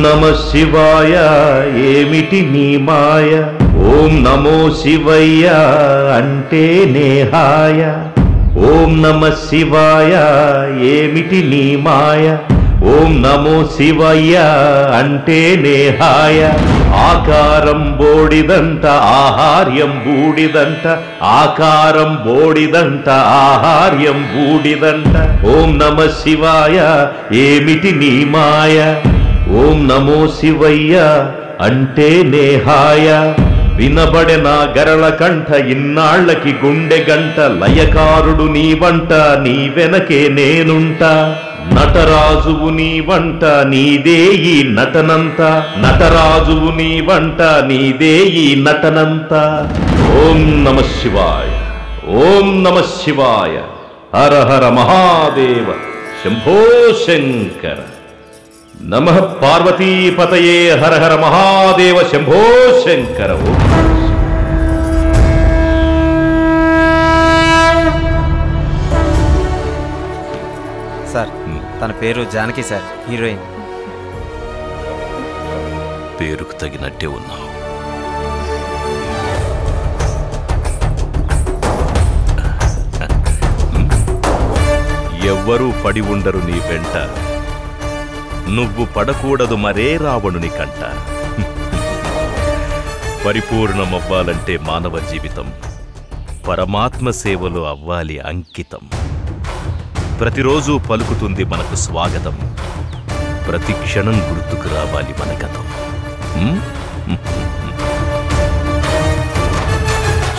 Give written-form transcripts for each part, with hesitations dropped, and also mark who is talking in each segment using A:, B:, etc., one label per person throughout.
A: నమః శివాయ ఏమిటి నీ మాయ ఓం నమో శివయ్య అంటే నేహాయ ఓం నమః శివాయ ఏమిటి నీ మాయ ఓం నమో శివయ్య అంటే నేహాయ ఆకారం బోడిదంట ఆహార్యం బూడిదంట ఆకారం బోడిదంట ఆహార్యం బూడిదంట ఓం నమః శివాయ ఏమిటి నీ మాయ ఓం నమో శివయ్య అంటే నేహాయ వినబడెన గరళ కంఠ ఇన్నాళ్ళకి గుండె గంట లయకారుడు నీ వంట నీ వెనకే నేనుంటా నటరాజువు నీ వంట నీదే ఈ నటనంత నటరాజువు నీ వంట నీదే ఈ నటనంత ఓం నమః శివాయ ఓం నమః శివాయ హర హర మహాదేవ శంభో శంకర నమః పార్వతీపతయే హర హర మహాదేవ శంభో శంకర
B: సార్ తన పేరు జానకి సార్, హీరోయిన్.
A: పేరుకు తగినట్టే ఉన్నావు. ఎవ్వరూ పడి ఉండరు నీ వెంట, నువ్వు పడకూడదు మరే రావణుని కంట. పరిపూర్ణమవ్వాలంటే మానవ జీవితం పరమాత్మ సేవలో అవ్వాలి అంకితం. ప్రతిరోజు పలుకుతుంది మనకు స్వాగతం, ప్రతి క్షణం గుర్తుకు రావాలి మన గతం.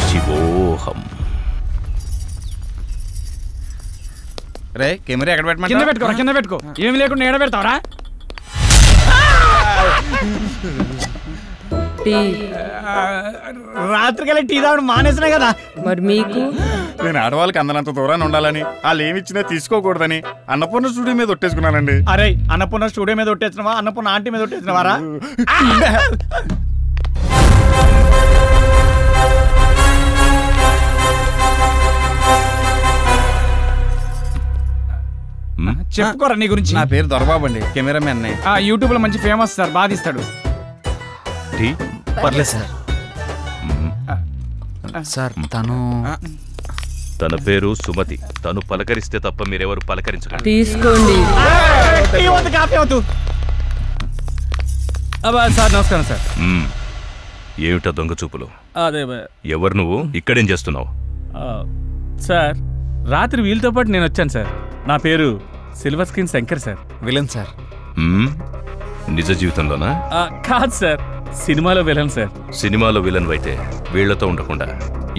A: శివోహం.
C: రే కెమెరా ఎక్కడ పెట్టమంటావు?
D: కింద పెట్టుకో, కింద పెట్టుకో. ఏమి లేకుండా ఏడ పెడతావరా? రాత్రికెళ్ళి టీ తాగడం మానేసినా కదా.
E: మరి మీకు?
C: నేను ఆడవాళ్ళకి అందనంత దూరాన్ని ఉండాలని, వాళ్ళు ఏమి ఇచ్చినా తీసుకోకూడదని అన్నపూర్ణ స్టూడియో మీద ఒట్టేసుకున్నానండి.
D: అరే అన్నపూర్ణ స్టూడియో మీద ఒట్టేసినవా, అన్నపూర్ణ ఆంటీ మీద ఒట్టేసినవారా? చెప్పుకోరా నీ గురించి.
C: నా పేరు దొరబాబు అండి, కెమెరామెన్.
D: యూట్యూబ్ లో మంచి ఫేమస్ సార్, బాగా తీస్తాడు.
B: పర్లేదు సార్. సార్
A: తన పేరు సుమతి. తను పలకరిస్తే తప్ప మీరెవరు పలకరించకండి.
E: తీసుకోండి.
D: సార్ నమస్కారం సార్.
A: ఏమిటా దొంగ చూపులు?
D: అదే
A: ఎవరు నువ్వు? ఇక్కడేం చేస్తున్నావు?
D: సార్ రాత్రి వీళ్ళతో పాటు నేను వచ్చాను సార్. నా పేరు silver screen Shankar sir.
B: Villain sir.
A: నిజ జీవితంలోనా?
D: కాదు సార్, సినిమాలో విలన్ సార్.
A: సినిమాలో విలన్ అయితే వీళ్లతో ఉండకుండా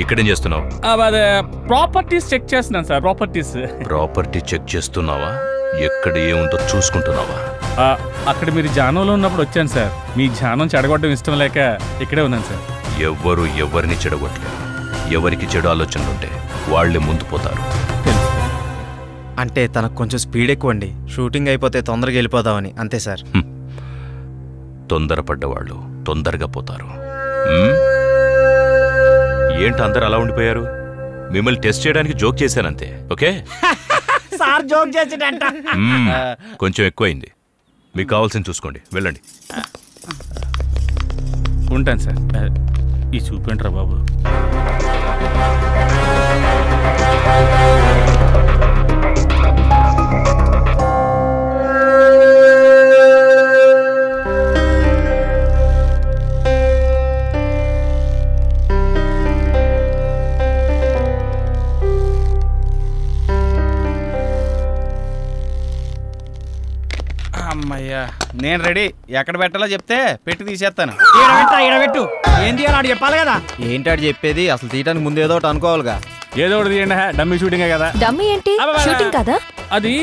A: ఇక్కడేం చేస్తున్నావు?
D: అదే ప్రాపర్టీస్ చెక్ చేస్తున్నాను సార్.
A: ప్రాపర్టీ చెక్ చేస్తున్నావా? ఎక్కడ ఏముందో చూసుకుంటున్నావా?
D: అక్కడ మీరు జానంలో ఉన్నప్పుడు వచ్చాను సార్. మీ జానం చెడగొట్టడం ఇష్టం లేక ఇక్కడే ఉన్నాను సార్.
A: ఎవ్వరు ఎవరిని చెడగొట్టలేరు. ఎవరికి చెడు ఆలోచనలుంటే వాళ్లే ముందు పోతారు.
B: అంటే తనకు కొంచెం స్పీడ్ ఎక్కువ అండి. షూటింగ్ అయిపోతే తొందరగా వెళ్ళిపోదామని, అంతే సార్.
A: తొందరపడ్డవాళ్ళు తొందరగా పోతారు. ఏంటి అందరు అలా ఉండిపోయారు? మిమ్మల్ని టెస్ట్ చేయడానికి జోక్ చేశానంతే. ఓకే
D: సార్, జోక్ చేసేటంట.
A: కొంచెం ఎక్కువైంది. మీకు కావాల్సింది చూసుకోండి, వెళ్ళండి.
D: ఉంటాను సార్. ఈ చూపంటారా బాబు?
C: అమ్మయ్యా, నేను రెడీ. ఎక్కడ పెట్టాలో చెప్తే పెట్టి తీసేస్తాను.
D: ఈడబెట్టు. ఏం తీయాలి ఆడు చెప్పాలి కదా.
B: ఏంటి ఆడు చెప్పేది? అసలు తీయడానికి ముందు ఏదో ఒకటి అనుకోవాలిగా.
D: ఏదో ఒకటి తీయండి. డమ్మీ షూటింగ్ కదా.
E: డమ్మీ ఏంటి? షూటింగ్ కదా
D: అది.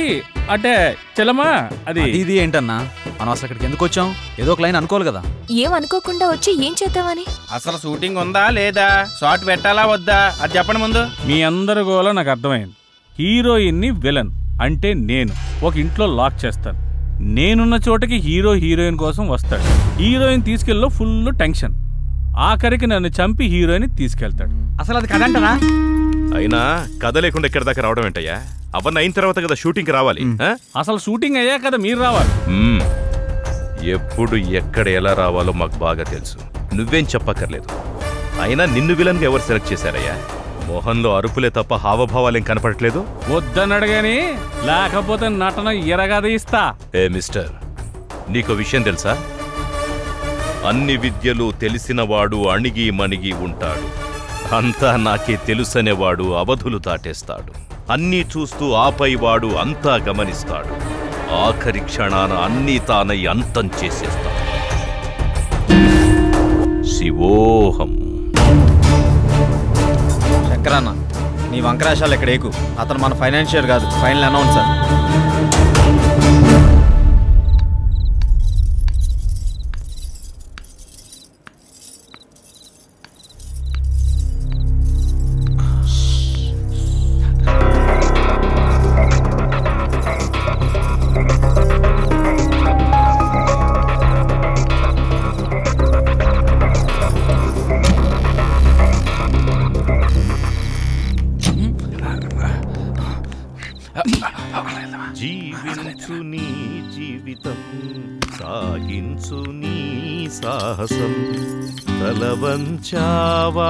D: అంటే చెల్లమ్మా, అది
B: ఇది ఏంటన్నా? మనం అసలు ఇక్కడికి ఎందుకు వచ్చాం? ఏదో ఒక లైన్ అనుకోవాలి కదా.
E: ఏం అనుకోకుండా వచ్చి ఏం చేద్దామని?
C: అసలు షూటింగ్ ఉందా లేదా, షార్ట్ పెట్టాలా వద్దా, అది చెప్పండి ముందు.
D: మీ అందరి గోల నాకు అర్థమైంది. హీరోయిన్ ని విలన్ అంటే నేను ఒక ఇంట్లో లాక్ చేస్తాను. నేనున్న చోటకి హీరో హీరోయిన్ కోసం వస్తాడు. హీరోయిన్ తీసుకెళ్ళలో ఫుల్ టెన్షన్. ఆఖరికి నన్ను చంపి హీరోయిన్ తీసుకెళ్తాడు. అసలు అది కదంటనా?
A: అయినా కథ లేకుండా ఎక్కడి దాకా రావడం ఏంటయ్యా? అవన్నీ అయిన తర్వాత కదా షూటింగ్కి రావాలి.
D: అసలు షూటింగ్ అయ్యా కదా మీరు రావాలి.
A: ఎప్పుడు ఎక్కడ ఎలా రావాలో మాకు బాగా తెలుసు. నువ్వేం చెప్పక్కర్లేదు. అయినా నిన్ను విలన్గా ఎవరు సెలెక్ట్ చేశారయ్యా? మోహన్లో అరుపులే తప్ప హావభావాలేం కనపడట్లేదు.
D: వద్దన్నాడు గాని లేకపోతే నటన ఎరగద ఇస్తా.
A: ఏ మిస్టర్, నీకో విషయం తెలుసా? అన్ని విద్యలు తెలిసినవాడు అణిగి మణిగి ఉంటాడు. అంతా నాకే తెలుసనేవాడు అవధులు దాటేస్తాడు. అన్నీ చూస్తూ ఆపైవాడు అంతా గమనిస్తాడు. ఆఖరి క్షణాన అన్నీ తానై అంతం చేసేస్తాడు. శివోహం.
B: శంకరన్న, నీ వంకరాశాలు ఇక్కడ ఏకు. అతను మన ఫైనాన్షియర్ కాదు, ఫైనల్ అనౌన్సర్.
A: జీవించు నీ జీవితం, సాగించు నీ సాహసం. తలవంచావా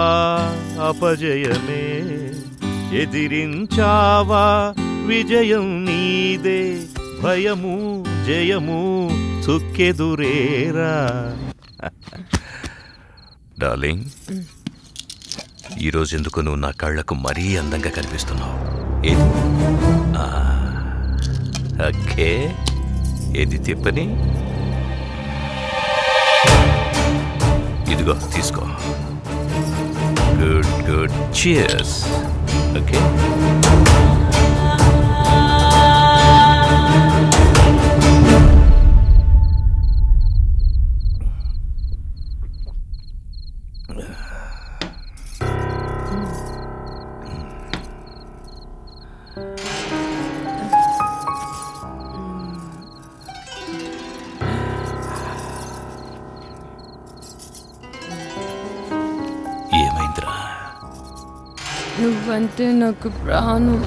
A: అపజయమే, ఎదిరించావా విజయం నీదే. భయము జయము చుక్కెదురేరా. డార్లింగ్, ఈరోజు ఎందుకు నువ్వు నా కళ్ళకు మరీ అందంగా కనిపిస్తున్నావు? ఏది? ఓకే, ఏది తిప్పని? ఇదిగో తీసుకో. Good good, cheers. ఓకే,
E: నువ్వంటే నాకు ప్రాణం.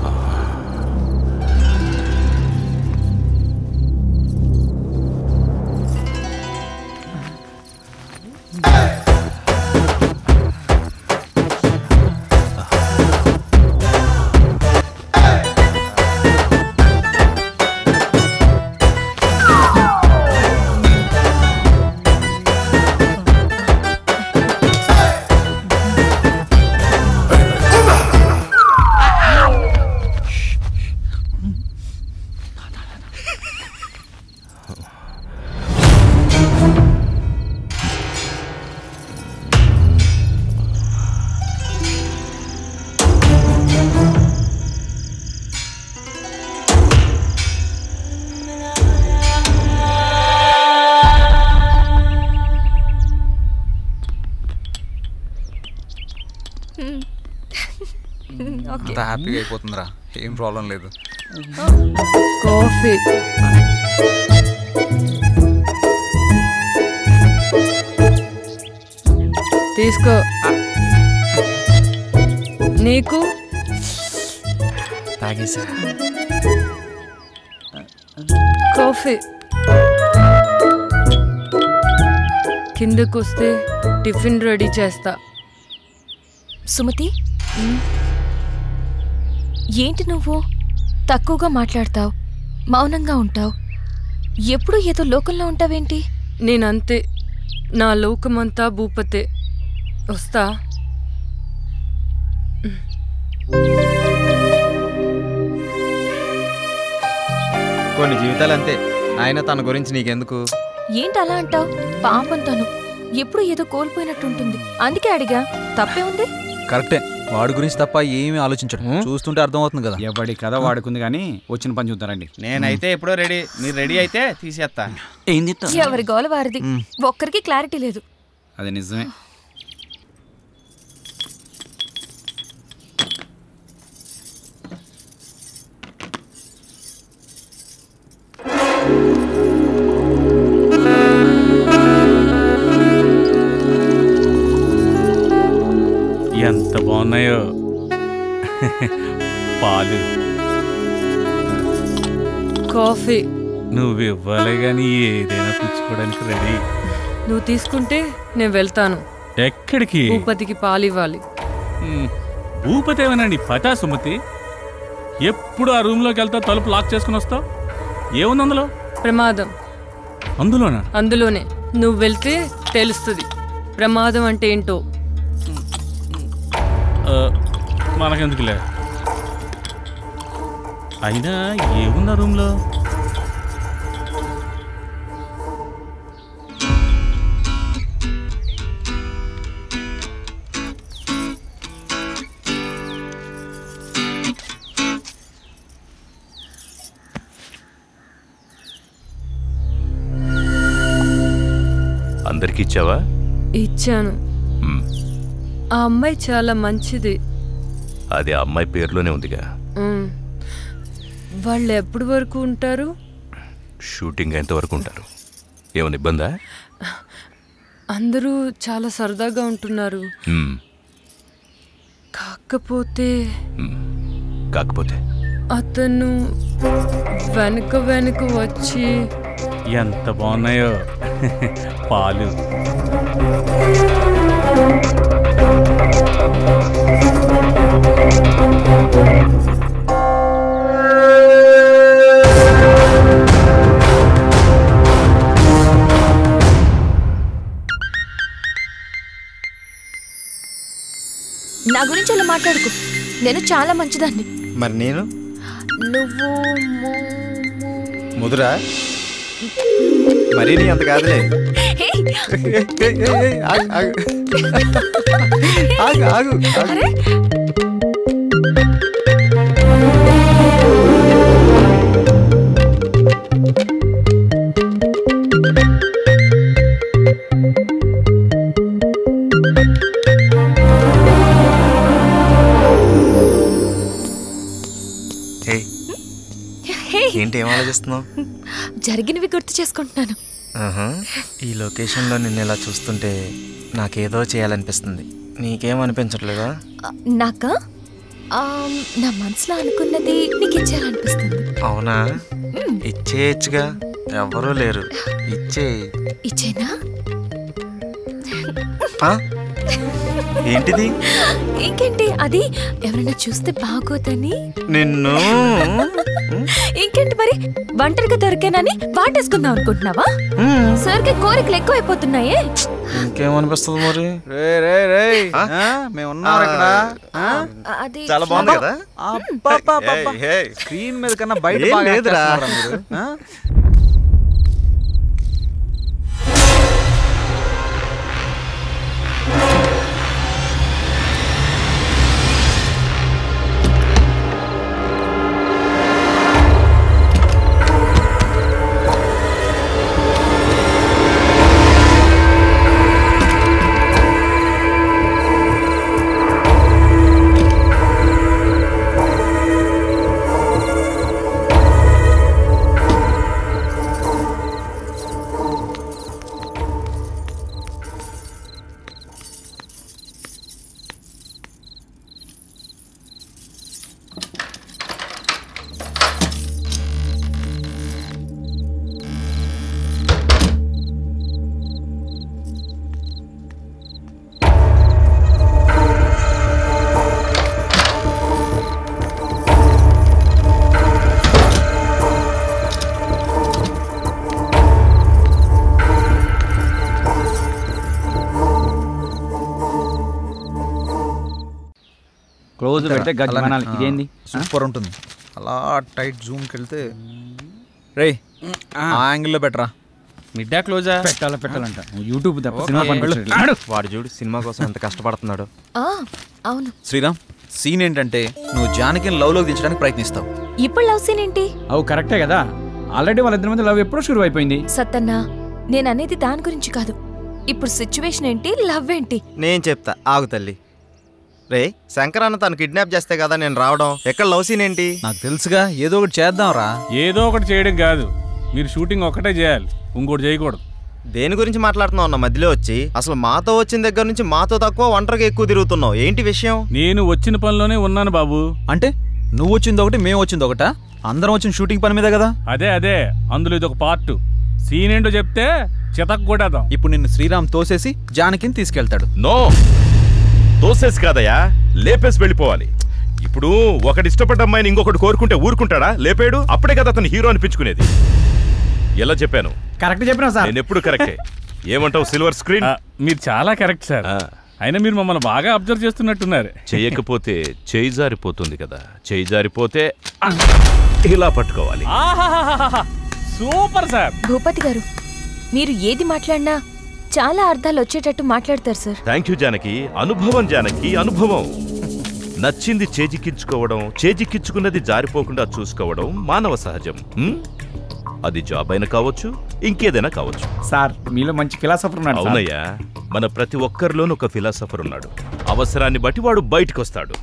F: అంతా హ్యాపీగా అయిపోతుందిరా, ఏం ప్రాబ్లం లేదు.
E: కాఫీ తీసుకో. నీకు
F: తాగేసా
E: కాఫీ. కిందకొస్తే టిఫిన్ రెడీ చేస్తా.
G: సుమతి, ఏంటి నువ్వు తక్కువగా మాట్లాడతావు, మౌనంగా ఉంటావు, ఎప్పుడు ఏదో లోకంలో ఉంటావేంటి?
E: నేనంతే, నా లోకమంతా భూపతే. వస్తా.
B: కొన్ని జీవితాలు అంతే. ఆయన తన గురించి నీకెందుకు?
G: ఏంటి అలా అంటావు? పాపం తను ఎప్పుడు ఏదో కోల్పోయినట్టుంటుంది, అందుకే అడిగా. తప్పే ఉంది?
F: కరెక్టే, వాడి గురించి తప్ప ఏమీ ఆలోచించడం చూస్తుంటే అర్థమవుతుంది కదా.
C: ఎవడి కథ వాడుకుంది కానీ వచ్చిన పని చూద్దారండి.
B: నేనైతే ఎప్పుడో రెడీ. మీరు రెడీ అయితే తీసేస్తా.
G: ఎవరి గోల వారిది, ఒక్కరికి క్లారిటీ లేదు.
C: అది నిజమే.
D: ఎంత బాగున్నాయో పాలు.
E: కాఫీ
D: నువ్వు ఇవ్వాలి కానీ ఏదైనా పుచ్చుకో. తీసుకోవడానికి రెడీ.
E: నువ్వు తీసుకుంటే నేను వెళ్తాను.
D: ఎక్కడికి?
E: భూపతికి పాలివ్వాలి.
D: భూపతి ఏమనండి పటా సుమతి, ఎప్పుడు ఆ రూమ్లోకి వెళ్తా తలుపు లాక్ చేసుకుని వస్తావు. ఏముంది అందులో?
E: ప్రమాదం.
D: అందులోనా?
E: అందులోనే. నువ్వు వెళ్తే తెలుస్తుంది ప్రమాదం అంటే ఏంటో.
D: మనకెందుకులే. అయినా ఏముంది ఆ రూమ్లో?
A: అందరికి ఇచ్చావా?
E: ఇచ్చాను. ఆ అమ్మాయి చాలా మంచిది.
A: అది ఆ అమ్మాయి పేరులోనే ఉందిగా.
E: వాళ్ళు ఎప్పటి వరకు ఉంటారు?
A: షూటింగ్ ఎంతవరకు ఉంటారు? ఏమైనా ఇబ్బందా?
E: అందరూ చాలా సరదాగా ఉంటున్నారు. కాకపోతే అతను వెనుక వెనుక వచ్చి.
D: ఎంత బాగున్నాయో పాలు.
G: నా గురించి అలా మాట్లాడుకో. నేను చాలా మంచిదాన్ని.
B: మరి నేను?
G: నువ్వు
B: ముదురా? మరీ నీ అంత కాదులే. ఆగు. ఏంటి ఏం ఆలోచిస్తున్నావు?
G: జరిగినవి గుర్తు చేసుకుంటున్నాను.
B: ఈ లొకేషన్లో నిన్ను ఇలా చూస్తుంటే నాకేదో చేయాలనిపిస్తుంది. నీకేమనిపించట్లేదా?
G: నాకా? నా మనసులో అనుకున్నది నీకు ఇచ్చేయాలనిపిస్తుంది.
B: అవునా? ఇచ్చేయచ్చుగా, ఎవరూ లేరు.
G: ఇచ్చేనా?
B: ఏంటిది?
G: ఇంకేంటి, అది ఎవరైనా చూస్తే బాగోదని.
B: నిన్ను
G: ఇంకేంటి మరి, ఒంటరిగా దొరికానని వాటేసుకుందాం అనుకుంటున్నావా? సరికి కోరికలు ఎక్కువైపోతున్నాయే.
B: ఇంకేమనిపిస్తుంది మరి?
G: అది
B: చాలా బాగుంది కదా.
F: స్క్రీన్ మీద కన్నా బయట లేదురా. క్లోజ్ పెడితే గజ్జమనాలి. ఇదేంది సూపర్ ఉంటుంది. అలా టైట్ జూమ్కి వెళ్తే రే ఆ యాంగిల్లో బెటరా.
H: మిడ్డా క్లోజా? పెట్టాలంట. యూట్యూబ్ తప్ప సినిమా పనిపించట్లేదు.
B: వాడు చూడు సినిమా కోసం ఎంత కష్టపడుతున్నాడు.
G: అవును
F: శ్రీరామ్, సీన్ ఏంటంటే నువ్వు జానకిని లవ్ లోకి దించడానికి ప్రయత్నిస్తావు.
G: ఇప్పుడు లవ్ సీన్ ఏంటి?
H: అవు కరెక్టే కదా. ఆల్రెడీ వాళ్ళిద్దరి మధ్య లవ్ ఎప్పుడో షురు అయిపోయింది.
G: సత్తన్న, నేను అనేది దాని గురించి కాదు. ఇప్పుడు సిచ్యువేషన్ ఏంటి, లవ్ ఏంటి?
B: నేను చెప్తా, ఆగు తల్లి. రే, శంకర్ అన్న తను కిడ్నాప్ చేస్తే కదా నేను రావడం. ఎక్కడ లవ్ సీన్ ఏంటి?
F: నాకు తెలుసుగా, ఏదో ఒకటి చేద్దాం రా.
D: ఏదో ఒకటి చేయడం కాదు, మీరు షూటింగ్ ఒక్కటే చేయాలి, ఇంకోటి చేయకూడదు.
B: దేని గురించి మాట్లాడుతున్నావు అన్న మధ్యలో వచ్చి? అసలు మాతో వచ్చిన దగ్గర నుంచి మాతో తక్కువ, ఒంటరిగా ఎక్కువ తిరుగుతున్నావు. ఏంటి విషయం?
D: నేను వచ్చిన పనిలోనే ఉన్నాను బాబు.
F: అంటే నువ్వు వచ్చింది ఒకటి, మేము వచ్చింది ఒకటా? అందరం వచ్చిన షూటింగ్ పని మీద కదా.
D: అదే అందులో ఇది ఒక పార్ట్. సీన్ ఏంటో చెప్తే చితక్ కొట్టేద్దాం.
F: ఇప్పుడు నిన్ను శ్రీరామ్ తోసేసి జానకిని తీసుకెళ్తాడు.
A: నో, తోసేసి కాదయ్యా, లేపేసి వెళ్ళిపోవాలి. ఇప్పుడు ఒకటి ఇష్టపడ్డ అమ్మాయిని ఇంకొకటి కోరుకుంటే ఊరుకుంటాడా? లేపాడు, అప్పుడే కదా అతను హీరో అనిపించుకునేది. ఎలా చెప్పాను?
H: కరెక్ట్ చెప్పినా సార్.
A: నేను ఎప్పుడు కరెక్టే. ఏమంటావు సిల్వర్ స్క్రీన్?
D: మీరు చాలా కరెక్ట్ సార్. అయినా మీరు మమ్మల్ని బాగా అబ్జర్వ్ చేస్తున్నట్టున్నారు.
A: చెయ్యకపోతే చేయి జారిపోతుంది కదా, చేయి జారిపోతే ఇలా పట్టుకోవాలి.
D: Super sir.
G: భూపతి గారు, మీరు ఏది మాట్లాడినా చాలా అర్థాలు వచ్చేటట్టు మాట్లాడతారు సార్.
A: Thank you Janaki. అనుభవం జానకి, అనుభవం. నచ్చింది చేజిక్కించుకోవడం, చేజిక్కించుకున్నది జారిపోకుండా చూసుకోవడం మానవ సహజం. అది జాబ్ అయినా కావచ్చు, ఇంకేదైనా కావచ్చు.
H: సార్ మీలో మంచి ఫిలాసఫర్ ఉన్నాడు.
A: అవునయ్యా, మన ప్రతి ఒక్కరిలోనూ ఒక ఫిలాసఫర్ ఉన్నాడు. అవసరాన్ని బట్టి వాడు బయటకు వస్తాడు.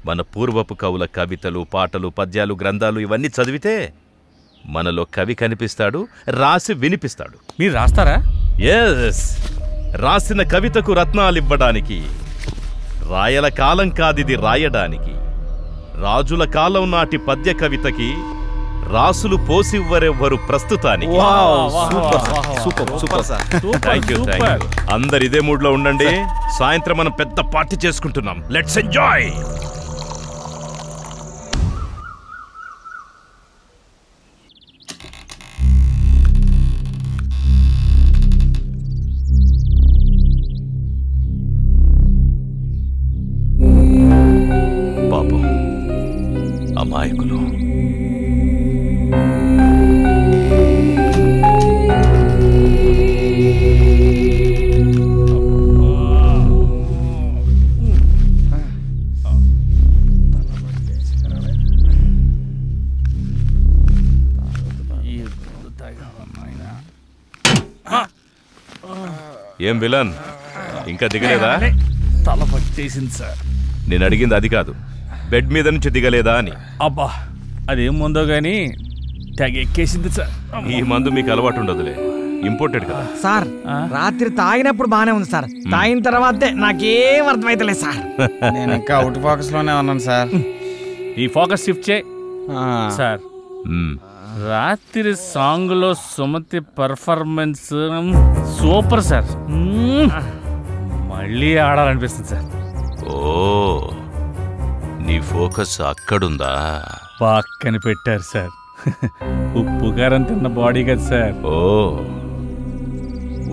A: మన పూర్వపు కవుల కవితలు, పాటలు, పద్యాలు, గ్రంథాలు ఇవన్నీ చదివితే మనలో కవి కనిపిస్తాడు, రాసి వినిపిస్తాడు.
D: మీరు రాస్తారా?
A: ఎస్, రాసిన కవితకు రత్నాలివ్వడానికి. రాయల కాలం కాదిది రాయడానికి. రాజుల కాలం నాటి పద్య కవితకి రాసులు పోసివ్వరెవ్వరు ప్రస్తుతానికి. Thank you. అందరు ఇదే మూడ్ లో ఉండండి. సాయంత్రం మనం పెద్ద పార్టీ చేసుకుంటున్నాం. Let's enjoy. పాపం అమాయకులు. ఏం విలన్, ఇంకా దిగలేదా?
D: తల పట్టేసింది సార్.
A: నేను అడిగింది అది కాదు, బెడ్ మీద నుంచి దిగలేదా అని.
D: అబ్బా, అదేం ముందో గానీ తెగ ఎక్కేసింది సార్.
A: ఈ మందు మీకు అలవాటు ఉండదులే, ఇంపోర్టెడ్ కదా.
H: సార్ రాత్రి తాగినప్పుడు బానే ఉంది సార్, తాగిన తర్వాతే నాకేం అర్థమైతలేదు సార్.
C: నేను ఇంకా అవుట్ ఫోకస్ లోనే ఉన్నాను సార్.
D: ఈ ఫోకస్ షిఫ్ట్ చేయి సార్. రాత్రి సాంగ్ లో సుమతి పర్ఫార్మెన్స్ సూపర్ సార్. మళ్ళీ ఆడాలనిపిస్తుంది సార్.
A: ఓ, నీ ఫోకస్ అక్కడుందా?
D: పక్కన పెట్టారు సార్. ఉప్పు కారం తిన్న బాడీ కదా సార్.
A: ఓ,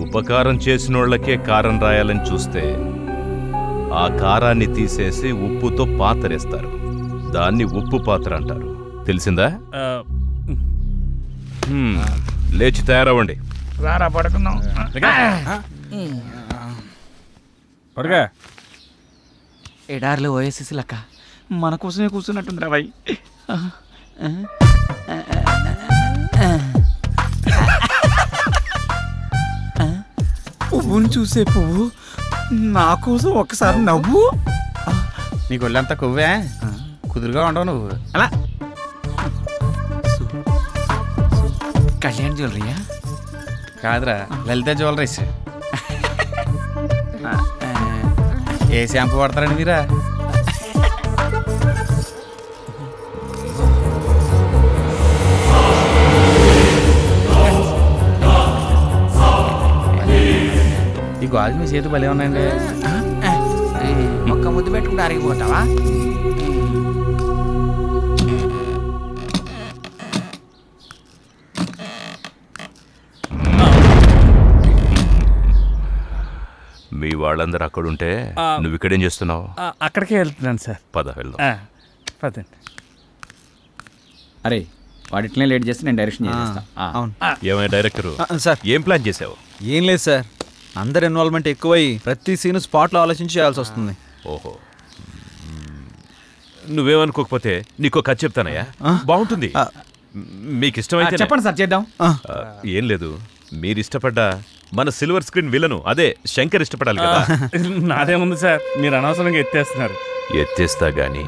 A: ఉపకారం చేసినోళ్లకే కారం రాయాలని చూస్తే ఆ కారాన్ని తీసేసి ఉప్పుతో పాతరేస్తారు. దాన్ని ఉప్పు పాత్ర అంటారు. తెలిసిందా? లేచి తయారవ్వండి.
H: రారా పడుకుందాం.
D: పడుగా.
H: ఎడార్లో ఓఎస్ఎస్ లక్క మన కోసమే కూర్చున్నట్టుంది రా బాయ్. పువ్వుని చూసే పువ్వు నా కోసం ఒక్కసారి నవ్వు.
C: నీకు ఒళ్ళంతా కొవ్వే, కుదురుగా ఉండవు నువ్వు.
H: అలా కళ్యాణ్ జ్యువెలరీయా?
C: కాదురా, లలిత జ్యువెలరీస్. ఏ షాంపూ వాడతారండి మీరా? ఈ గాజు మీ చేతి భలే ఉన్నాయండి.
H: ఒక్క ముద్దు పెట్టుకుంటే అరిగిపోతావా?
A: మీ వాళ్ళందరూ అక్కడుంటే నువ్వు ఇక్కడేం చేస్తున్నావు?
D: అక్కడికే వెళ్తున్నాను సార్.
A: పద వెళ్దాం.
D: పదండి.
H: అరే వాడిట్లనే లేట్ చేస్తే నేను డైరెక్షన్ చేస్తా.
F: అవును.
A: ఏమైనా డైరెక్టరు
B: సార్,
A: ఏం ప్లాన్ చేసావు?
B: ఏం లేదు సార్, అందరు ఇన్వాల్వ్మెంట్ ఎక్కువై ప్రతి సీన్ స్పాట్లో ఆలోచించి చేయాల్సి వస్తుంది.
A: ఓహో, నువ్వేమనుకోకపోతే నీకు కథ చెప్తానయ్యా, బాగుంటుంది. మీకు ఇష్టమైతే
H: చెప్పండి సార్, చేద్దాం.
A: ఏం లేదు, మీరు ఇష్టపడ్డ మన సిల్వర్ స్క్రీన్ విలను అదే శంకర్ ఇష్టపడాలి కదా.
D: నాదేముంది సార్, మీరు అనవసరంగా ఎత్తేస్తున్నారు.
A: ఎత్తేస్తా గాని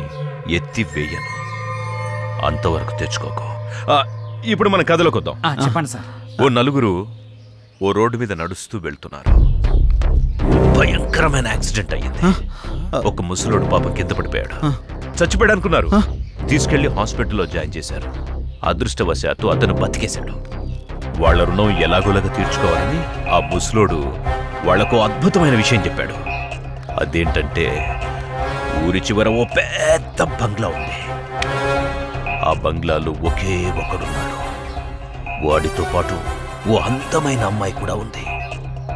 A: ఎత్తి వేయను, అంతవరకు తెచ్చుకోకు. ఇప్పుడు మన కథలోకి వద్దాం.
H: చెప్పండి సార్.
A: ఓ నలుగురు ఓ రోడ్డు మీద నడుస్తూ వెళ్తున్నారు. భయంకరమైన యాక్సిడెంట్ అయ్యింది. ఒక ముసలోడు పాపం కింద పడిపోయాడు. చచ్చిపోయాడు అనుకున్నారు. తీసుకెళ్లి హాస్పిటల్లో జాయిన్ చేశారు. అదృష్టవశాత్తు అతను బతికేశాడు. వాళ్ళ రుణం ఎలాగోలాగా తీర్చుకోవాలని ఆ ముసలోడు వాళ్లకు అద్భుతమైన విషయం చెప్పాడు. అదేంటంటే ఊరి చివర ఓ పెద్ద బంగ్లా ఉంది. ఆ బంగ్లాలో ఒకే ఒకడున్నాడు. వాడితో పాటు ఓ అందమైన అమ్మాయి కూడా ఉంది.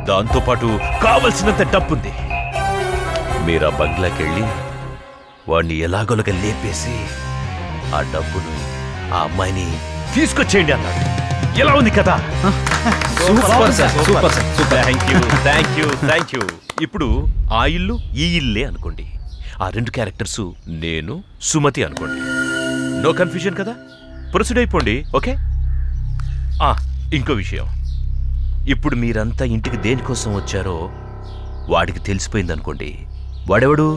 A: దాంతోపాటు కావలసినంత డబ్బుంది. మీరు ఆ బంగ్లాకెళ్ళి వాడిని ఎలాగోలాగా లేపేసి ఆ డబ్బును ఆ అమ్మాయిని తీసుకొచ్చేయండి అన్నాడు. ఎలా ఉంది కదా? Thank you. ఇప్పుడు ఆ ఇల్లు ఈ ఇల్లే అనుకోండి. ఆ రెండు క్యారెక్టర్స్ నేను సుమతి అనుకోండి. నో కన్ఫ్యూజన్ కదా? ప్రొసీడ్ అయిపోండి. ఓకే. ఇంకో విషయం, ఇప్పుడు మీరంతా ఇంటికి దేనికోసం వచ్చారో వాడికి తెలిసిపోయింది అనుకోండి. వాడెవడు?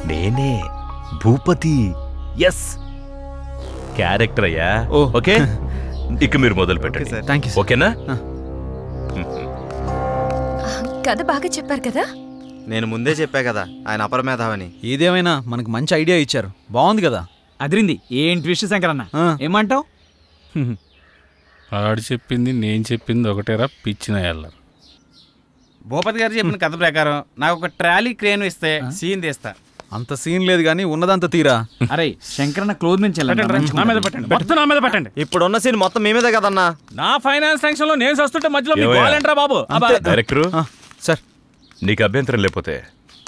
A: నేనే, భూపతి. ఎస్, క్యారెక్టర్ అయ్యా. ఓకే, ఇక మీరు మొదలు పెట్టండి. ఓకేనా?
G: కథ బాగా చెప్పారు కదా.
B: నేను ముందే చెప్పా కదా ఆయన అపరమేధావని.
F: ఏదేమైనా మనకు మంచి ఐడియా ఇచ్చారు. బాగుంది కదా?
H: అదిరింది. ఏం ట్విస్ట్ శంకరన్న, ఏమంటావు?
D: ఆడు చెప్పింది నేను చెప్పింది ఒకటేరా పిచ్చిన ఎల్లరు.
C: భూపతి గారు చెప్పిన కథ ప్రకారం నాకు ఒక ట్రాలీ క్రేన్ ఇస్తే సీన్ తీస్తా.
F: అంత సీన్ లేదు కానీ ఉన్నదంత తీరా.
H: అరే శంకరన్న క్లోజ్ నుంచి పెట్టండి.
B: ఇప్పుడున్న సీన్ మొత్తం మీ మీదే కదన్నా.
D: నా ఫైనాన్స్ టెన్షన్ లో నేను వస్తుంటే మధ్యలో ఏంట్రా బాబు?
A: డైరెక్టర్
F: సార్,
A: నీకు అభ్యంతరం లేకపోతే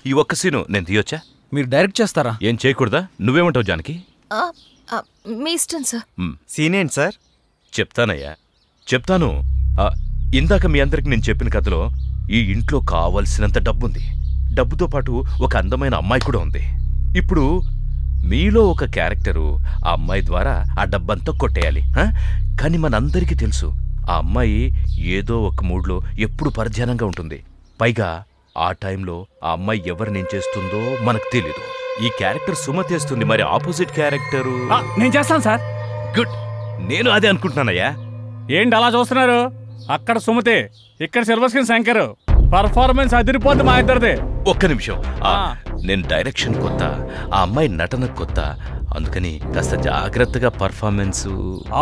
A: ఈ ఒక్క సీను నేను తీయొచ్చా?
F: మీరు డైరెక్ట్ చేస్తారా?
A: ఏం చేయకూడదా? నువ్వేమంటావు జానకి?
G: మీ ఇష్టం సార్.
B: సీన్ ఏంటి సార్?
A: చెప్తానయ్యా, చెప్తాను. ఇందాక మీ అందరికి నేను చెప్పిన కథలో ఈ ఇంట్లో కావలసినంత డబ్బుంది. డబ్బుతో పాటు ఒక అందమైన అమ్మాయి కూడా ఉంది. ఇప్పుడు మీలో ఒక క్యారెక్టరు ఆ అమ్మాయి ద్వారా ఆ డబ్బంతా కొట్టేయాలి. కానీ మనందరికీ తెలుసు ఆ అమ్మాయి ఏదో ఒక మూడ్లో ఎప్పుడు పరధ్యానంగా ఉంటుంది. పైగా ఆ టైంలో ఆ అమ్మాయి ఎవరినేం చేస్తుందో మనకు తెలీదు. ఈ క్యారెక్టర్ సుమతి చేస్తుంది. మరి ఆపోజిట్ క్యారెక్టరు
D: నేను చేస్తాను సార్.
A: గుడ్, నేను అదే అనుకుంటున్నానయ్యా.
D: ఏంటి అలా చూస్తున్నారు? అక్కడ సుమతి, ఇక్కడ సిల్వర్ స్క్రీన్ శంకర్. పర్ఫార్మెన్స్ అదిరిపోద్ది మా ఇద్దరిది.
A: ఒక్క నిమిషం, నేను డైరెక్షన్ కొత్త, ఆ అమ్మాయి నటన కొత్త, అందుకని కాస్త జాగ్రత్తగా పర్ఫార్మెన్స్.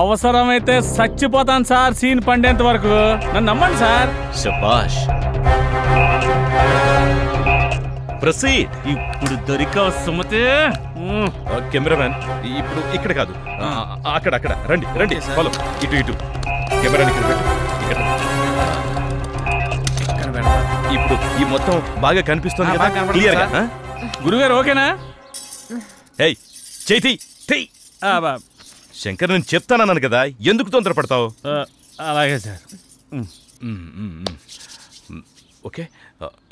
D: అవసరమైతే చచ్చిపోతాను సార్ సీన్ పండేంత వరకు. నన్ను నమ్మండి సార్.
A: శబాష్. ప్రొసీడ్.
D: ఇప్పుడు దొరికావు సుమతి.
A: కెమెరామ్యాన్ ఇప్పుడు ఇక్కడ కాదు, అక్కడ అక్కడ రండి రండి. ఫాలో, ఇటు ఇటు. కెమెరాని ఇక్కడ పెట్టు. ఇప్పుడు ఈ మొత్తం బాగా కనిపిస్తుంది కదా, క్లియర్ గా?
D: గురుగారు ఓకేనా?
A: ఏయ్ చైతి, శంకర్ నేను చెప్తానన్నాను కదా, ఎందుకు తొందరపడతావు?
D: అలాగే సార్.
A: ఓకే,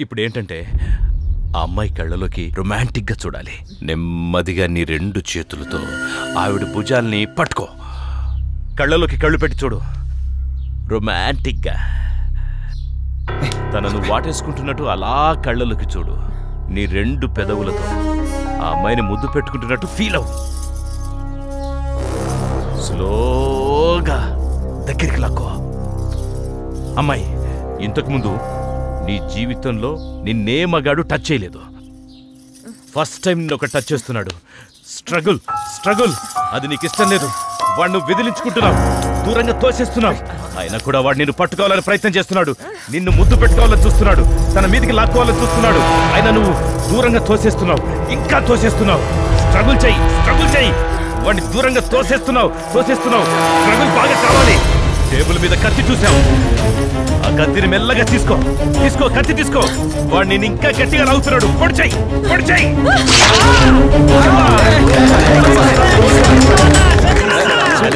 A: ఇప్పుడు ఏంటంటే ఆ అమ్మాయి కళ్ళలోకి రొమాంటిక్గా చూడాలి. నెమ్మదిగా నీ రెండు చేతులతో ఆవిడ భుజాల్ని పట్టుకో. కళ్ళలోకి కళ్ళు పెట్టి చూడు, రొమాంటిక్గా. తనను వాటేసుకుంటున్నట్టు అలా కళ్ళలోకి చూడు. నీ రెండు పెదవులతో ఆ అమ్మాయిని ముద్దు పెట్టుకుంటున్నట్టు ఫీల్ అవు. స్లోగా దగ్గరికి లాక్కో. అమ్మాయి, ఇంతకుముందు నీ జీవితంలో నిన్నే మగాడు టచ్ చేయలేదు. ఫస్ట్ టైం నిన్ను ఒక టచ్ చేస్తున్నాడు. స్ట్రగుల్ స్ట్రగుల్, అది నీకు ఇష్టం లేదు. వాడిని విదిలించుకుంటున్నావు, దూరంగా తోసేస్తున్నావు. అయినా కూడా వాడు నిన్ను పట్టుకోవాలని ప్రయత్నం చేస్తున్నాడు. నిన్ను ముద్దు పెట్టుకోవాలని చూస్తున్నాడు, తన మీదికి లాక్కోవాలని చూస్తున్నాడు. అయినా నువ్వు దూరంగా తోసేస్తున్నావు, ఇంకా తోసేస్తున్నావు. స్ట్రగుల్ చెయ్యి, స్ట్రగుల్ చెయ్యి. వాడిని దూరంగా తోసేస్తున్నావు, తోసేస్తున్నావు. స్ట్రగుల్ బాగా కావాలి. టేబుల్ మీద కత్తి చూసావు, ఆ కత్తిని మెల్లగా తీసుకో, తీసుకో, కత్తి తీసుకో. వాడిని ఇంకా గట్టిగా లాగుతున్నాడు. పొడి చెయ్యి, పొడి చెయ్యి.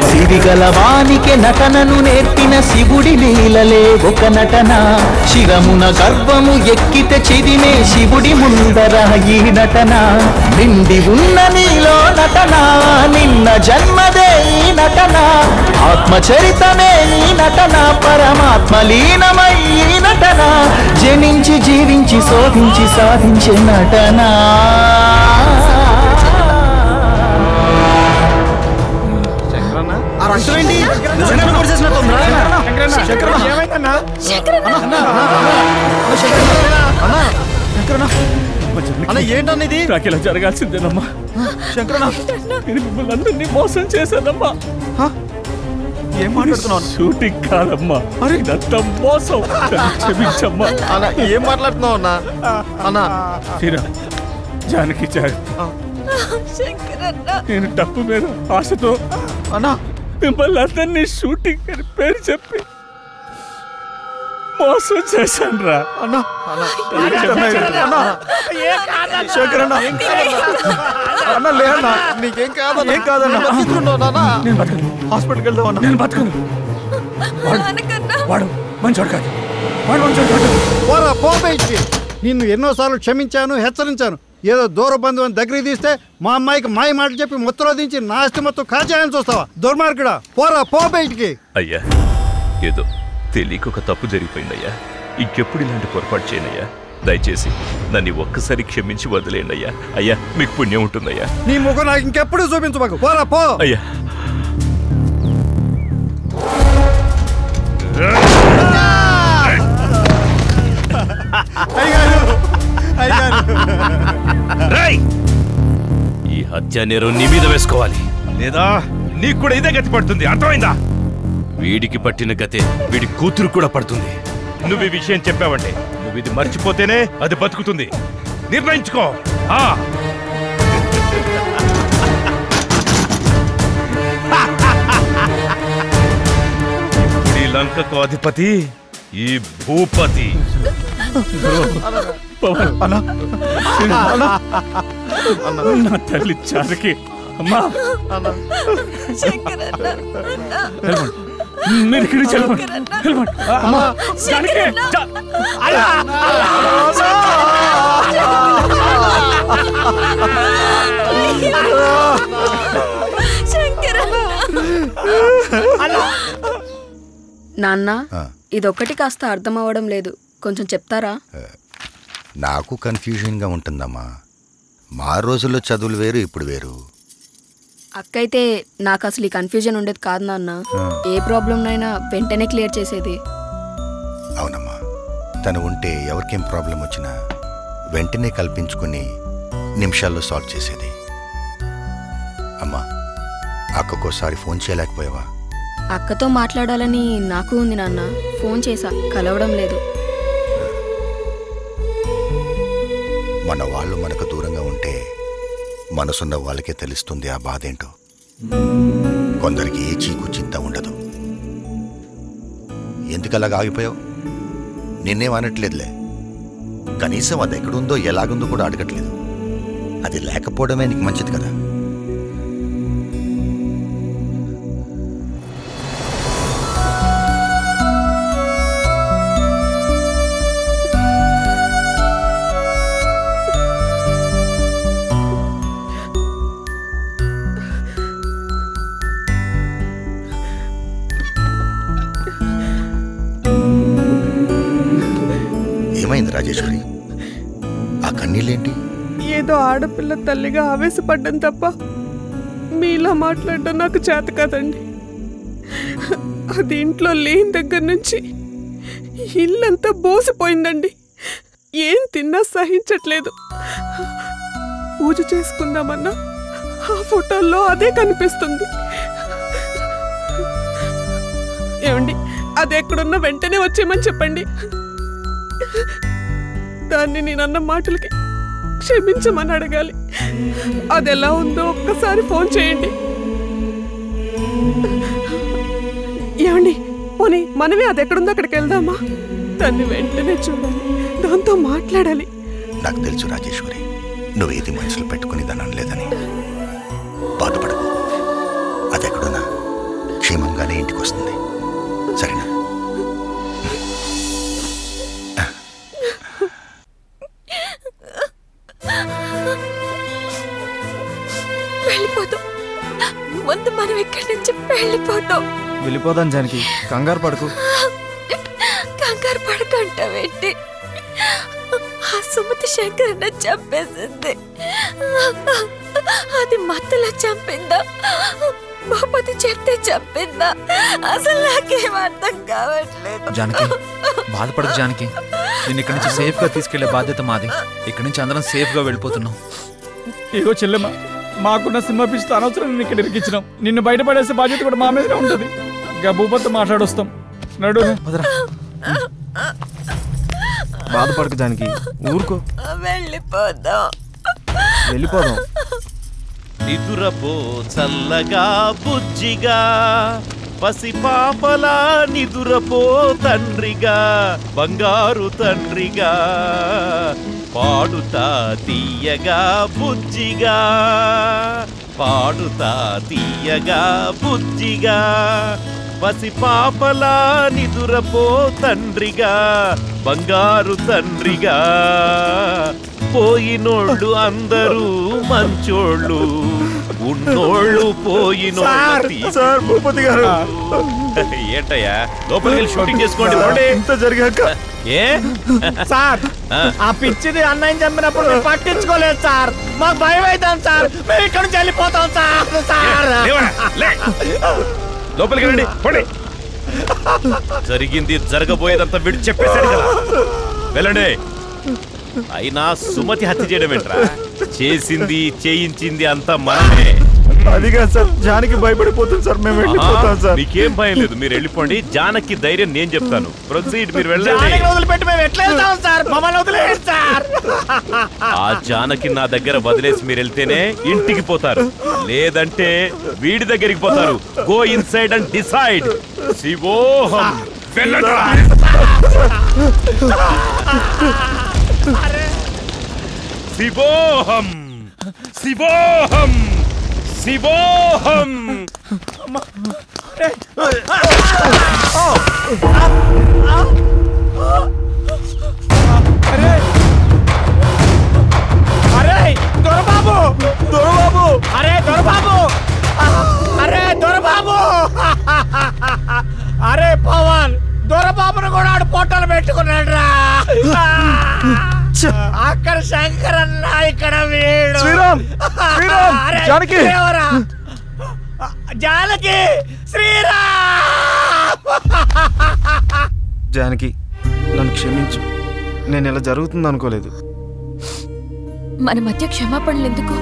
I: సిరిగలవానికి నటనను నేర్పిన శివుడి లీలలే ఒక నటన. శిరమున గర్వము ఎక్కితే చిదిమే శివుడి ముందర ఈ నటన. నిండి ఉన్న నీలో నటన, నిన్న జన్మదే ఈ నటన. ఆత్మచరితమే ఈ నటన, పరమాత్మ లీనమై ఈ నటన. జనించి జీవించి శోధించి సాధించే నటన.
B: ఏంటన్నా ఇది?
D: నాకు ఇలా జరగాల్సిందేనమ్మా.
B: శంకరన్న,
D: నేను మిమ్మల్ని అందరినీ మోసం చేశానమ్మా.
F: ఏం మాట్లాడుతున్నావు?
D: షూటింగ్ కాదమ్మా, ఇదంతా మోసం. క్షమించమ్మా.
B: అన్నా ఏం మాట్లాడుతున్నావు అన్నా? అన్నా
D: తీరా జానకి నేను డబ్బు మీద ఆశతో
F: అన్నా
D: మిమ్మల్ని అందరినీ షూటింగ్ అని పేరు చెప్పి మోసం చేశాను రా.
F: అన్నా శేఖర్ అన్నా అన్నా లేదన్నా,
B: నీకేం కాదన్నా.
F: ఏం కాదన్నా,
D: నేను బతకను.
F: హాస్పిటల్కి వెళ్దాం అన్నా.
D: నేను బతకను. వాడు మంచోడు కాదు. వాడు మంచోడు కాదు.
J: పోరా పో బయటికి. నిన్ను ఎన్నోసార్లు క్షమించాను, హెచ్చరించాను. ఏదో దూర బంధువుని దగ్గరికి తీస్తే మా అమ్మాయికి మాయ మాటలు చెప్పి మొత్తంలో దించి నా ఆస్తి మొత్తం కాజేయాలని చూస్తావా? దుర్మార్గుడా, పోరా పో బయటికి.
A: అయ్యా ఏదో తెలియక ఒక తప్పు జరిగిపోయిందయ్యా. ఇంకెప్పుడు ఇలాంటి పొరపాటు చేయనయ్యా. దయచేసి నన్ను ఒక్కసారి క్షమించి వదిలేయండి అయ్యా. అయ్యా మీకు పుణ్యం ఉంటుందయ్యా.
J: నీ ముఖం నాకు ఇంకెప్పుడు చూపించబాకు. పోరా పో.
A: అయ్యా ఈ హత్య నేరం నీ మీద వేసుకోవాలి, లేదా నీకు కూడా ఇదే గతి పడుతుంది. అర్థమైందా? వీడికి పట్టిన గతే వీడి కూతురు కూడా పడుతుంది. నువ్వు ఈ విషయం చెప్పావంటే, నువ్వు ఇది మర్చిపోతేనే అది బతుకుతుంది. నిర్ణయించుకో. ఇప్పుడు ఈ లంకకు అధిపతి ఈ భూపతి.
D: నా తల్లి జానకి అమ్మా, మీరు ఇక్కడికి వెళ్ళమండి. అమ్మా జానకి
K: నాన్న, ఇదొక్కటి కాస్త అర్థం అవ్వడం లేదు, కొంచెం చెప్తారా?
L: నాకు కన్ఫ్యూజన్గా ఉంటుందమ్మా. మా రోజుల్లో చదువులు వేరు, ఇప్పుడు వేరు.
K: అక్కయితే నాకు అసలు ఈ కన్ఫ్యూజన్ ఉండేది కాదు నాన్న. ఏ ప్రాబ్లంనైనా వెంటనే క్లియర్ చేసేది.
L: అవునమ్మా, తను ఉంటే ఎవరికేం ప్రాబ్లం వచ్చినా వెంటనే కల్పించుకుని నిమిషాల్లో సాల్వ్ చేసేది. అమ్మా, అక్కకోసారి ఫోన్ చేయలేకపోయావా?
K: అక్కతో మాట్లాడాలని నాకు ఉంది నాన్న. ఫోన్ చేశా, కలవడం లేదు.
L: మన వాళ్ళు మనకు దూరంగా ఉంటే మనసున్న వాళ్ళకే తెలుస్తుంది ఆ బాధ ఏంటో. కొందరికి ఏ చీకు చింత ఉండదు. ఎందుకలాగా ఆగిపోయావు? నిన్నేం అనట్లేదులే. కనీసం అది ఎక్కడుందో ఎలాగుందో కూడా అడగట్లేదు. అది లేకపోవడమే నీకు మంచిది కదా. ఏమైంది రాజేశ్వరి? ఆ కన్నీళ్ళేంటి?
M: ఏదో ఆడపిల్ల తల్లిగా ఆవేశపడ్డం తప్ప మీలా మాట్లాడడం నాకు చేత కాదండి. అది ఇంట్లో లేని దగ్గర నుంచి ఇల్లంతా బోసిపోయిందండి. ఏం తిన్నా సహించట్లేదు. పూజ చేసుకుందామన్నా ఆ ఫోటోల్లో అదే కనిపిస్తుంది. ఏమండి, అది ఎక్కడున్నా వెంటనే వచ్చేయమని చెప్పండి. దాన్ని నేనన్న మాటలకి క్షమించమని అడగాలి. అది ఎలా ఉందో ఒక్కసారి ఫోన్ చేయండి. ఏమండి, పోనీ మనమే అది ఎక్కడుందో అక్కడికి వెళ్దామా? దాన్ని వెంటనే చూడాలి, దాంతో మాట్లాడాలి.
L: నాకు తెలుసు రాజేశ్వరి, నువ్వేది మనసులో పెట్టుకుని దాన్ని అనలేదని. బాధపడకు. అది ఎక్కడున్నా క్షేమంగానే ఇంటికి వస్తుంది. సరేనా?
G: వెళ్ళిపోతాం. ముందు మనం ఇక్కడి నుంచి వెళ్ళిపోతాం.
F: వెళ్ళిపోదాం జానకి, కంగారు పడకు.
G: కంగారు పడకంటావేంటి? ఆ సుమతి శంకరన్న చంపేసింది. అది మత్తులో చంపిందా, భూపతి చెప్తే చంపిందా? అసలు నాకేం అర్థం కావట్లేదు.
F: జానకి, బాధపడకు జానకి. నేను ఇక్కడి నుంచి సేఫ్ గా తీసుకెళ్లే బాధ్యత మాది. ఇక్కడి నుంచి అందరం సేఫ్ గా వెళ్ళిపోతున్నాం.
H: ఇగో చెల్లెమ్మ, మాకున్న సినిమా పిచ్చితో అనవసరం నిన్ను ఇక్కడ ఇరికించినాం. నిన్ను బయటపడేసే బాధ్యత కూడా మా మీదనే ఉంటుంది.
C: గబ్బుపత్తి మాట్లాడొస్తాం. నడు.
B: బాధపడకు జానకి, ఊరుకో. వెళ్ళిపోదాం.
A: నిదురపో చల్లగా బుజ్జిగా, పసిపాపలా నిదురపో తండ్రిగా, బంగారు తండ్రిగా, పాడుతా తీయగా బుజ్జిగా, పాడుతా తీయగా బుజ్జిగా, పసిపాపలా నిదురపో తండ్రిగా, బంగారు తండ్రిగా. పోయినోళ్ళు అందరూ మంచోళ్ళు, ఉన్నోళ్ళు పోయినోళ్ళు.
F: సార్ భూపతి గారు,
A: ఏంటయ్యా లోపలికి వెళ్ళి షూటింగ్ చేసుకోండి.
F: ఇంత జరిగాక
A: ఏ
H: సార్ ఆ పిచ్చిది అన్నయ్య చంపినప్పుడు మేము పట్టించుకోలేదు సార్, మాకు భయం అవుతాం సార్, మేము ఇక్కడ నుంచి వెళ్ళిపోతాం సార్. సార్
A: లోపలికి రండి. జరిగింది జరగబోయేదంతా వీడు చెప్పేశాడు కదా, వెళ్ళండి. అయినా సుమతి హత్య చేయడం ఏంట్రా? చేసింది చేయించింది అంతా మనమే.
F: అదిగా సార్, జానకి భయపడిపోతుంది సార్, మేము వెళ్ళిపోతాం సార్.
A: మీకేం భయం లేదు, మీరు వెళ్ళిపోండి. జానకి ధైర్యం నేను చెప్తాను. ప్రొసీడ్, మీరు వెళ్ళండి.
H: వదిలిపెట్టి మేము ఎట్లా వెళ్తాం సార్, మమ్మల్ని వదిలేయండి సార్.
A: ఆ జానకి నా దగ్గర వదిలేసి మీరు వెళ్తేనే ఇంటికి పోతారు, లేదంటే వీడి దగ్గరికి పోతారు. Go inside and decide. శివోహం. శివోహం శివోహం శివోహం.
H: అరే దొరబాబు, దొరబాబు, అరే దొరబాబు, అరే దొరబాబు, అరే పవన్, దొరబాబును కూడా ఆడు పొట్టలు పెట్టుకున్నాడు రా. అక్కడ శంకరన్న, ఇక్కడ వీడు.
F: శ్రీరామ్, శ్రీరామ్, జానకి,
H: జానకి, శ్రీరామ్.
B: జానకి నన్ను క్షమించు, నేను ఇలా జరుగుతుంది అనుకోలేదు.
G: మన మధ్య క్షమాపణలు ఎందుకు?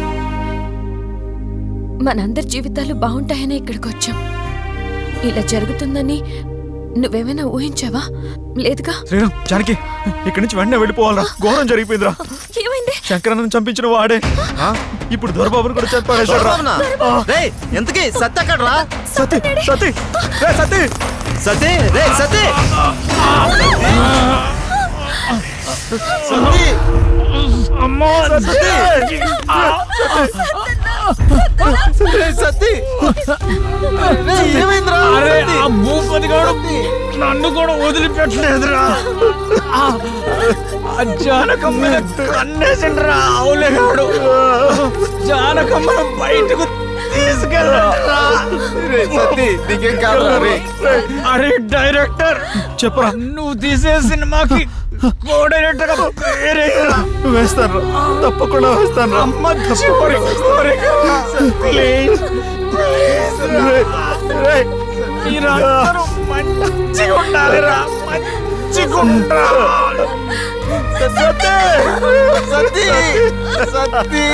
G: మనందరి జీవితాలు బాగుంటాయని ఇక్కడికి వచ్చాం. ఇలా జరుగుతుందని నువ్వేమైనా ఊహించావా? లేదుగా.
F: శ్రీరామ్, జానకి, ఇక్కడి నుంచి వెంటనే వెళ్ళిపోవాలరా, ఘోరం జరిగిపోయిందిరా.
G: ఏమైంది?
F: శంకరన్నను చంపించిన వాడే ఇప్పుడు దొరబాబుని కూడా చంపాడు.
B: ఎంతకీ సత్య అక్కడ్రా?
F: సతీ, సతీ, సతీ,
B: సతీ, రే సతీ,
H: అమ్మో అరే ఆ భూపతి గారు నన్ను కూడా వదిలిపెట్టలేదురా. జానకమ్మని కన్నేసిండ్రా అవులేగాడు. జానకమ్మను బయటకు తీసుకెళ్ళరా. అరే డైరెక్టర్
F: చెప్పరా,
H: నువ్వు తీసే సినిమాకి కో-డైరెక్టర్ గా పేరే
F: వేస్తాను, తప్పకుండా వేస్తాను.
H: మీరందరూ మంచిగా ఉండాలిరా, మంచిగా ఉండాలి.
B: సతీ, సతీ, సతీ.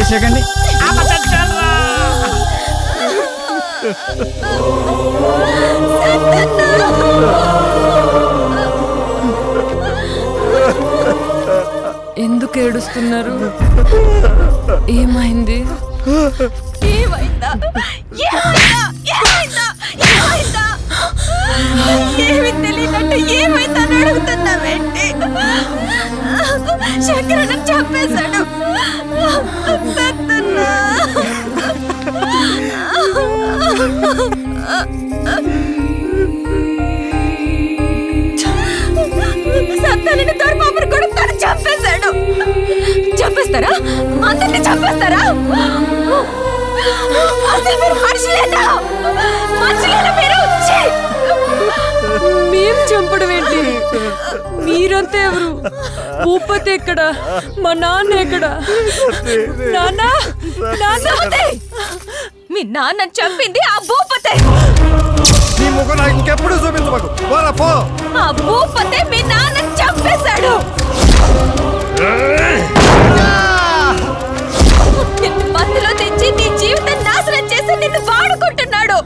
H: సెకండ్
E: ఎందుకు ఏడుస్తున్నారు? ఏమైంది?
G: ఏమి తెలియనట్టు ఏమైందని అడుగుతున్నావేంటి? శంకరన్న చంపేశాడు. సత్తాన్ని దొరబాబుని కూడా తను చంపేశాడు. చంపేస్తారా? అందరినీ చంపేస్తారా? అసలు మీరు మనుషులేనా? మనుషులేనా మీరు?
E: మేము చంపడం ఏంటి? మీరంతా ఎవరు? భూపతి ఎక్కడ? మా నాన్న ఎక్కడ? నాన్న,
G: మీ నాన్న చంపింది ఆ భూపతే.
J: నీ ముఖం నాకు ఇంకెప్పుడు చూపించబాకు. పోరా పో.
G: ఆ భూపతే మీ నాన్న చంపేశాడు. నిన్ను మధ్యలో తెచ్చి నీ జీవితం నాశనం చేసి నిన్ను వాడుకుంటున్నాడు.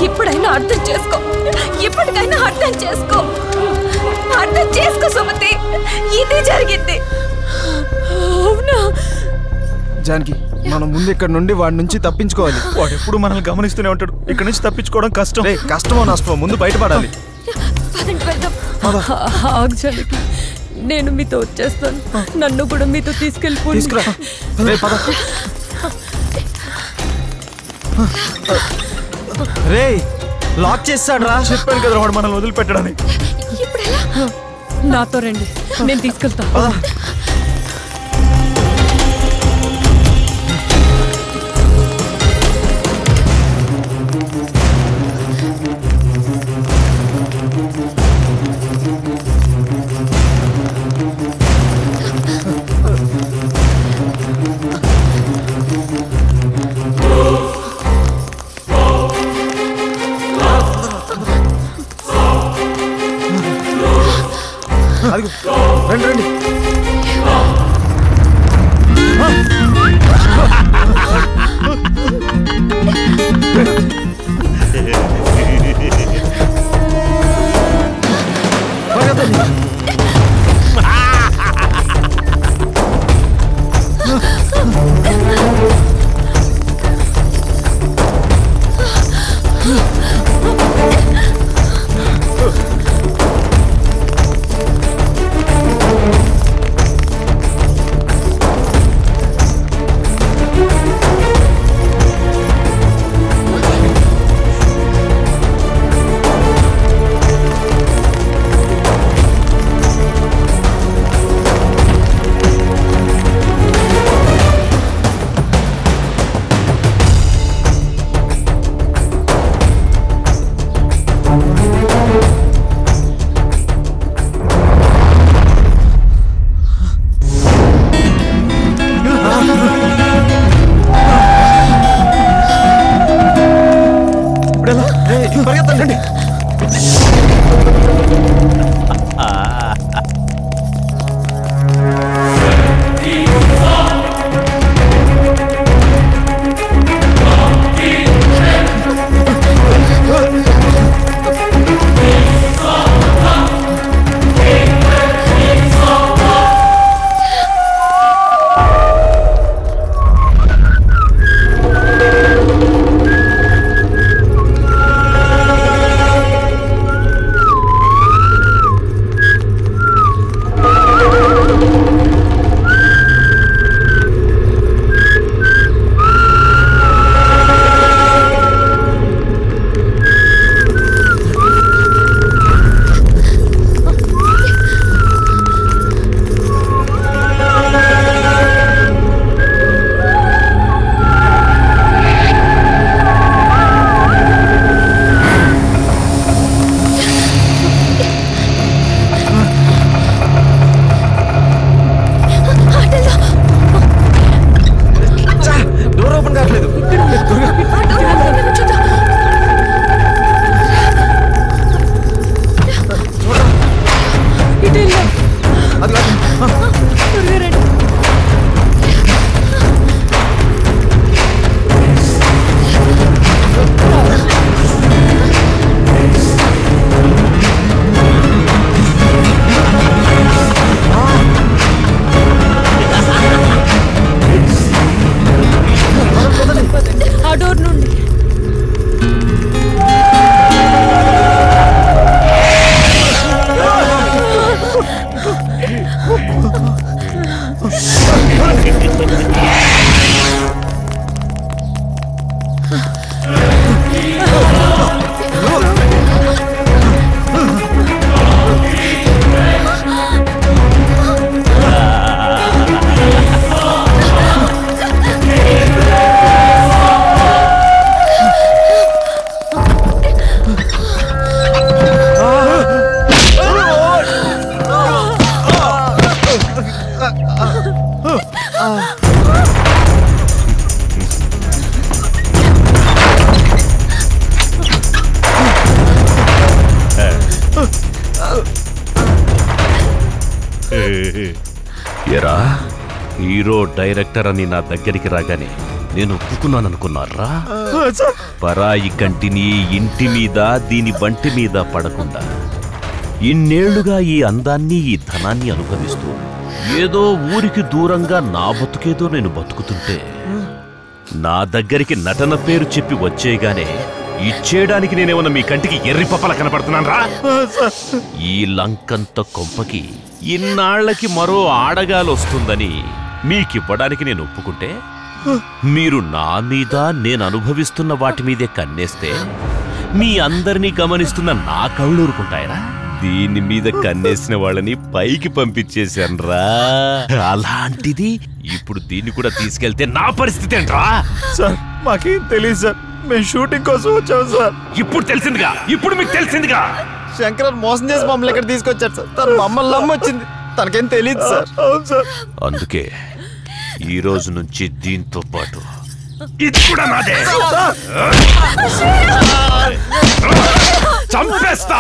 G: ఇప్పుడైనా అర్థం చేసుకో. ఇప్పటికైనా అర్థం చేసుకో. అర్థం చేసుకో సుమతి. ఇది జరిగింది. అవునా
F: జానకి, మనం ముందు ఇక్కడ నుండి వాడి నుంచి తప్పించుకోవాలి. వాడు ఎప్పుడు మనల్ని గమనిస్తూనే ఉంటాడు. ఇక్కడ నుంచి తప్పించుకోవడం కష్టం. కష్టమో నష్టమో ముందు బయటపడాలి.
E: ఆగ్జానికి నేను మీతో వచ్చేస్తాను. నన్ను కూడా మీతో తీసుకెళ్ళిపోయి
F: రే లాక్ చేస్తాడు రా. చెప్పాను కదా వాడు మనల్ని వదిలిపెట్టడని.
E: నాతో రండి, నేను తీసుకెళ్తా.
F: రండి రండి.
A: ఎరా హీరో డైరెక్టర్ అని నా దగ్గరికి రాగానే నేను ఒప్పుకున్నాననుకున్నారా? పరాయి కంటిని ఇంటి మీద దీని బంటి మీద పడకుండా ఇన్నేళ్లుగా ఈ అందాన్ని ఈ ధనాన్ని అనుభవిస్తూ ఏదో ఊరికి దూరంగా నా బతుకేదో నేను బతుకుతుంటే నా దగ్గరికి నటన పేరు చెప్పి వచ్చేగానే ఇచ్చేయడానికి నేనేమన్నా మీ కంటికి ఎర్రి పప్పల కనపడుతున్నాను రా? ఈ లంకంత కొంపకి ఇన్నాళ్లకి మరో ఆడగాలొస్తుందని మీకివ్వడానికి నేను ఒప్పుకుంటే మీరు నా మీద నేను అనుభవిస్తున్న వాటి మీదే కన్నేస్తే మీ అందరినీ గమనిస్తున్న నా కళ్ళూరుకుంటాయరా? దీని మీద కన్నేసిన వాళ్ళని పైకి పంపించేశాన్రా. అలాంటిది ఇప్పుడు దీన్ని కూడా తీసుకెళ్తే నా పరిస్థితి ఏంట్రా?
F: సార్ మాకేం తెలియదు సార్, మేము షూటింగ్ కోసం వచ్చాం సార్.
A: ఇప్పుడు తెలిసిందిగా, ఇప్పుడు మీకు తెలిసిందిగా.
B: శంకర్ మోసం చేసి మమ్మల్ని ఇక్కడ తీసుకొచ్చారు సార్. తను మమ్మల్ని నమ్మొచ్చింది, తనకేం తెలియదు సార్.
F: అవును సార్.
A: అందుకే ఈ రోజు నుంచి దీంతో పాటు ఇది కూడా నాదే. చంపేస్తా.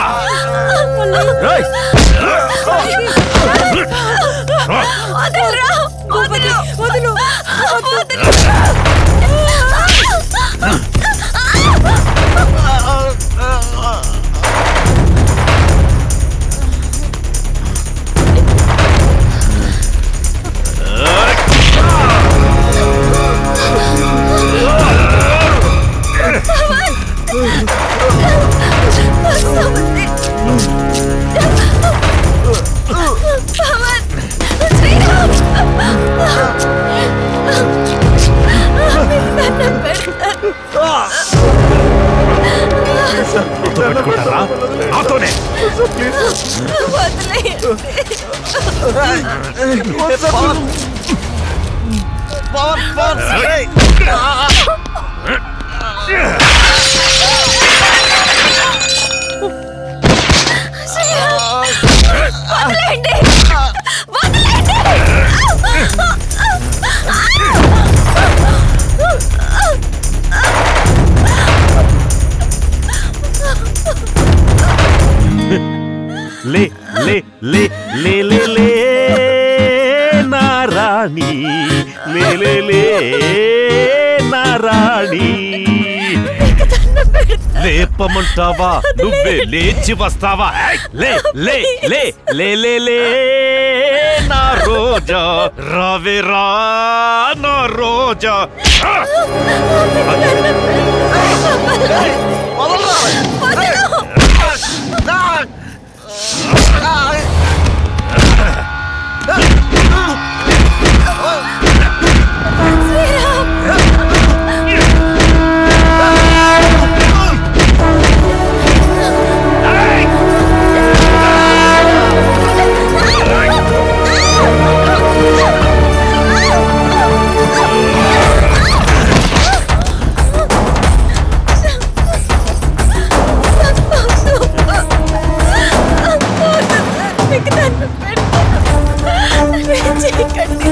A: లే లే లే లే లే లే నారాణి, లే లే లే నారాణి. లేపమంటావా నువ్వే లేచి వస్తావా? లే లే లే లే లే లే నా రోజా, రావే రా నా రోజా.
E: చేయకండి.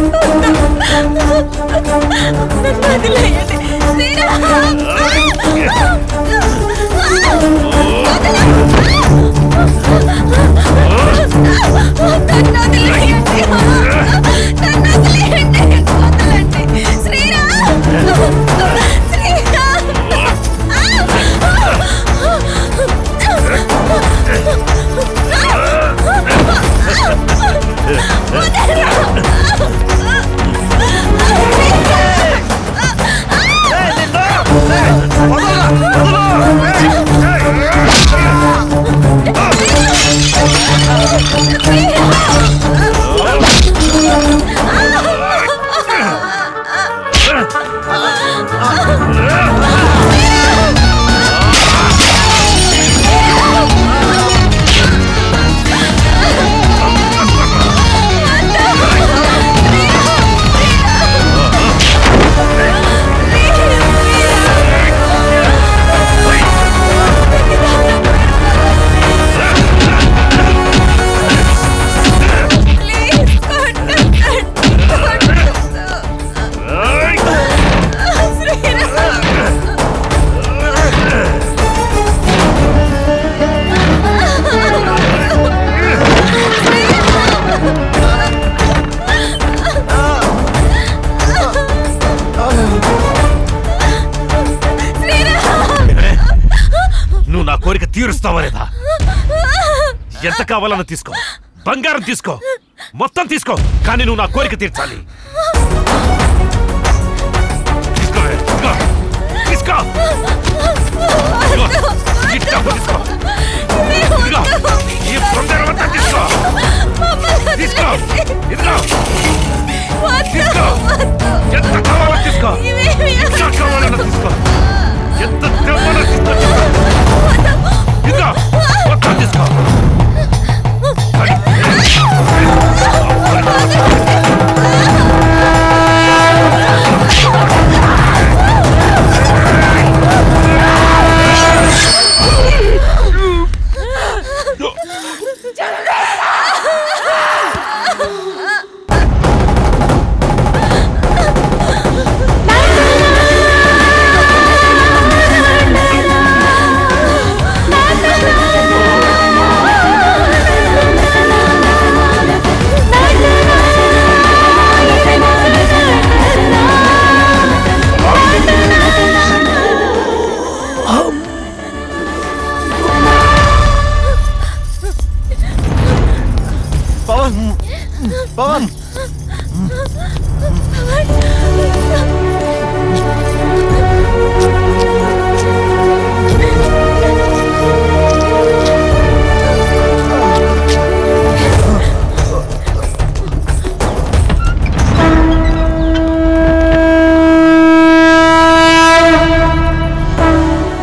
A: తీరుస్తావా లేదా? ఎంత కావాలన్నా తీసుకో, బంగారం తీసుకో, మొత్తం తీసుకో, కానీ నువ్వు నా కోరిక తీర్చాలి. తీసుకో, ఈ డబ్బు తీసుకో, ఈ బంగారం అంతా తీసుకో, తీసుకో, తీసుకో, ఎంత కావాలో తీసుకో, ఎంత కావాలన్నా తీసుకో, ఎంత తెవ్వాలో తీసుకో, తీసుకో, మొత్తం తీసుకో.
F: పవన్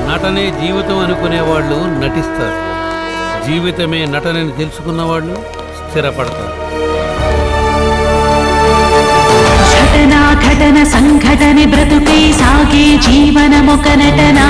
N: నటనే జీవితం అనుకునేవాళ్ళు నటిస్తారు, జీవితమే నటనని తెలుసుకున్న వాళ్ళు స్థిరపడతారు.
O: ఘటన ఘటన సంఘటన బ్రతుకై సాగే జీవనమొక నటన.